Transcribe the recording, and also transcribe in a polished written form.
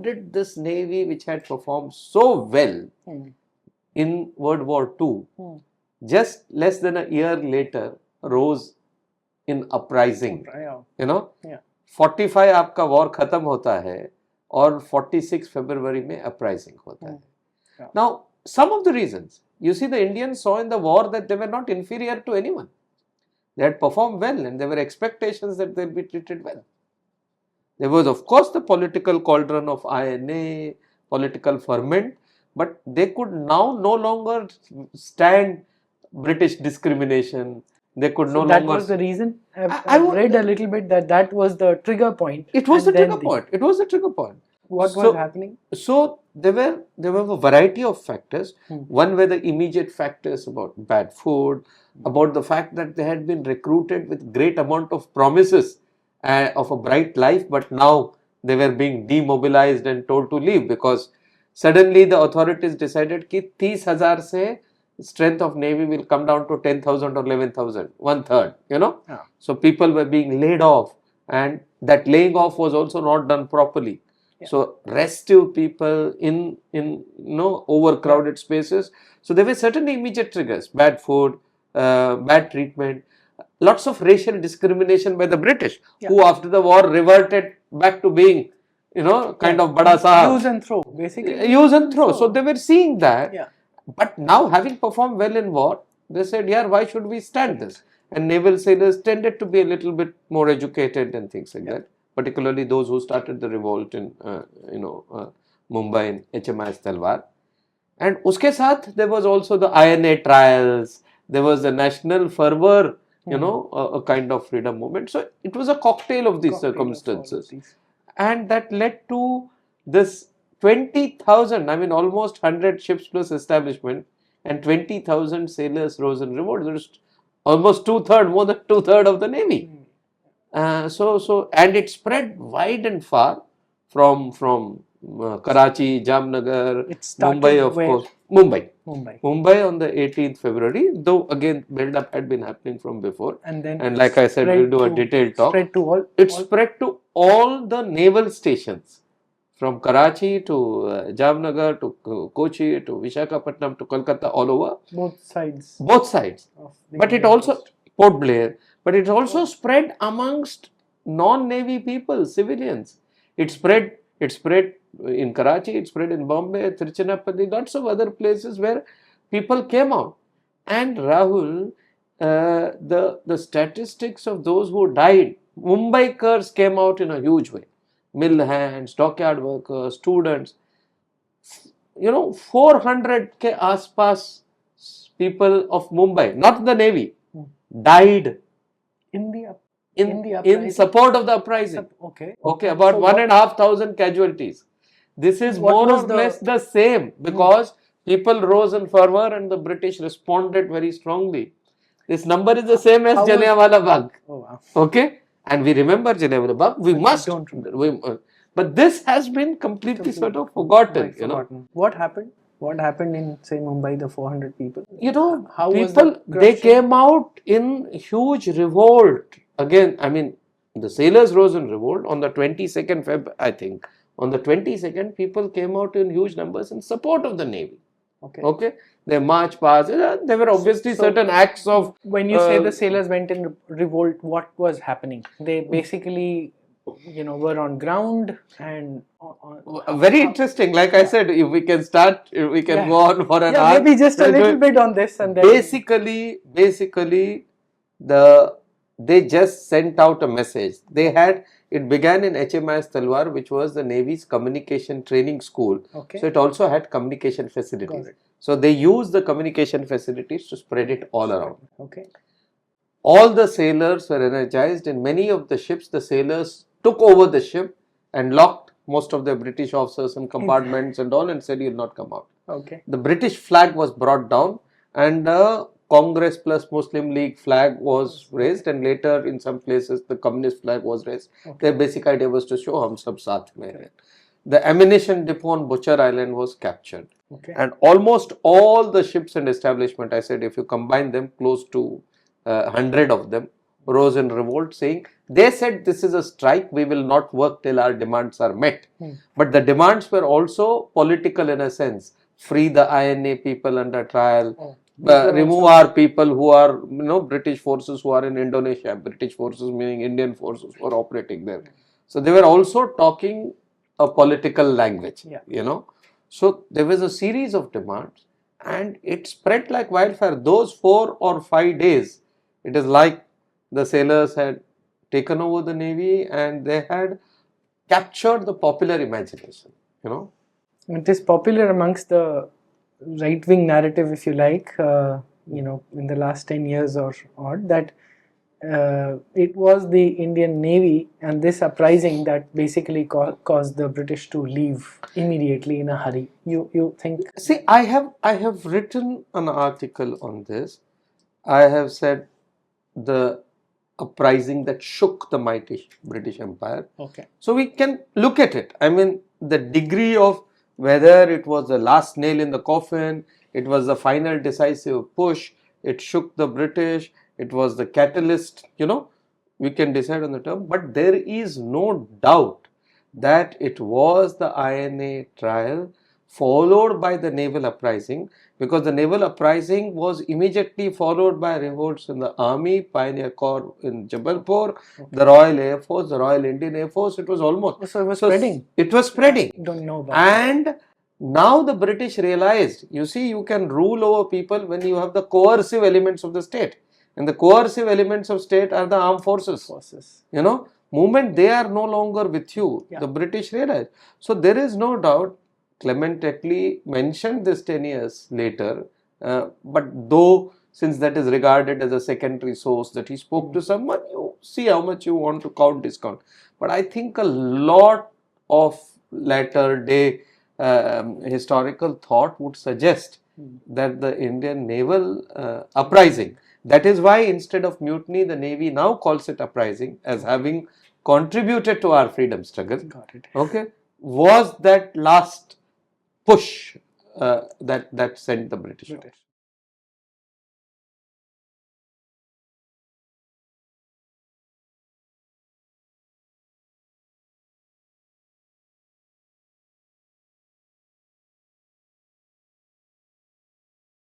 did this Navy, which had performed so well in World War II, just less than a year later, rose in uprising? 45 आपका war खत्म होता है और 46 February में uprising होता है. Now, some of the reasons, you see, the Indians saw in the war that they were not inferior to anyone. They had performed well and there were expectations that they would be treated well. There was, of course, the political cauldron of INA, political ferment, but they could now no longer stand British discrimination. They could no longer... That was the reason? I've read a little bit that was the trigger point. It was the trigger point. It was the trigger point. What was happening? So there were a variety of factors. One were the immediate factors about bad food, about the fact that they had been recruited with great amount of promises of a bright life, but now they were being demobilized and told to leave because suddenly the authorities decided that 30,000 se strength of Navy will come down to 10,000 or 11,000, 1/3, So people were being laid off, and that laying off was also not done properly. So restive people in overcrowded spaces. So there were certainly immediate triggers: bad food, bad treatment, lots of racial discrimination by the British, who after the war reverted back to being, kind of bada sahab. Use and throw, basically. Use and throw. So they were seeing that. But now, having performed well in war, they said, why should we stand this? And naval sailors tended to be a little bit more educated and things like that. Particularly those who started the revolt in, Mumbai in HMS Talwar. And uske saath, there was also the INA trials, there was the national fervor, a kind of freedom movement. So it was a cocktail of these circumstances. And that led to this 20,000, almost 100 ships plus establishment, and 20,000 sailors rose in revolt. There's almost more than two-thirds of the Navy. And it spread wide and far from Karachi, Jamnagar, Mumbai, of course. Mumbai on the 18th February, though again build-up had been happening from before. And like I said, we'll do a detailed talk. It spread to all the naval stations, from Karachi to Jamnagar to Kochi to Visakhapatnam to Kolkata, all over. Both sides. But it also, Port Blair, but it also spread amongst non-Navy people, civilians. It spread in Karachi, it spread in Bombay, Tiruchirappalli, lots of other places where people came out. And Rahul, the statistics of those who died, Mumbaikars came out in a huge way. Mill hands, dockyard workers, students, 400 ke aspas people of Mumbai, not the Navy, died in support of the uprising. Okay, about 1,500 casualties. This is more or less the same because people rose in fervor and the British responded very strongly. This number is the same as Jallianwala Bagh. Oh, wow. Okay. And we remember Jallianwala Bagh. We must. But this has been completely sort of forgotten. What happened? What happened in, say, Mumbai, the 400 people? They came out in huge revolt. Again, the sailors rose in revolt on the 22nd Feb, I think. On the 22nd, people came out in huge numbers in support of the Navy. Okay. They march past. There were obviously certain acts of... When you say the sailors went in revolt, what was happening? They basically, were on ground and... Very interesting. Like I said, if we can start, we can go on for an hour. Maybe just a little bit on this and then... Basically, they just sent out a message. It began in HMS Talwar, which was the Navy's communication training school. So it also had communication facilities. So they used the communication facilities to spread it all around. All the sailors were energized. In many of the ships, the sailors took over the ship and locked most of the British officers in compartments and all and said, "You'll not come out." The British flag was brought down and the Congress plus Muslim League flag was raised, and later in some places the communist flag was raised. Their basic idea was to show hum sab saath mein hai. The ammunition depot on Butcher Island was captured. And almost all the ships and establishment, I said, if you combine them, close to 100 of them rose in revolt, saying They said this is a strike, we will not work till our demands are met. But the demands were also political in a sense. Free the INA people under trial, remove our people who are, British forces who are in Indonesia, British forces meaning Indian forces who are operating there. So they were also talking a political language, So there was a series of demands and it spread like wildfire. Those 4 or 5 days, it is like the sailors had taken over the navy and they had captured the popular imagination, It is popular amongst the right-wing narrative, if you like, in the last 10 years or odd, that it was the Indian Navy and this uprising that basically caused the British to leave immediately in a hurry. You think? See, I have written an article on this. I have said the uprising that shook the mighty British Empire. Okay. So we can look at it. I mean, the degree of whether it was the last nail in the coffin, it was the final decisive push, it shook the British, it was the catalyst, we can decide on the term. But there is no doubt that it was the INA trial followed by the Naval Uprising, because the Naval Uprising was immediately followed by revolts in the Army, Pioneer Corps in Jabalpur, the Royal Air Force, the Royal Indian Air Force. It was almost... So it was spreading. It was spreading. I don't know about and that. Now the British realized, you see, you can rule over people when you have the coercive elements of the state. And the coercive elements of state are the armed forces. Moment they are no longer with you, the British realized. So there is no doubt. Clement Attlee mentioned this 10 years later, but though since that is regarded as a secondary source that he spoke to someone, you see how much you want to count, discount. But I think a lot of latter day historical thought would suggest that the Indian naval uprising, that is why instead of mutiny, the Navy now calls it uprising as having contributed to our freedom struggle. Got it. Okay, was that last push that sent the British.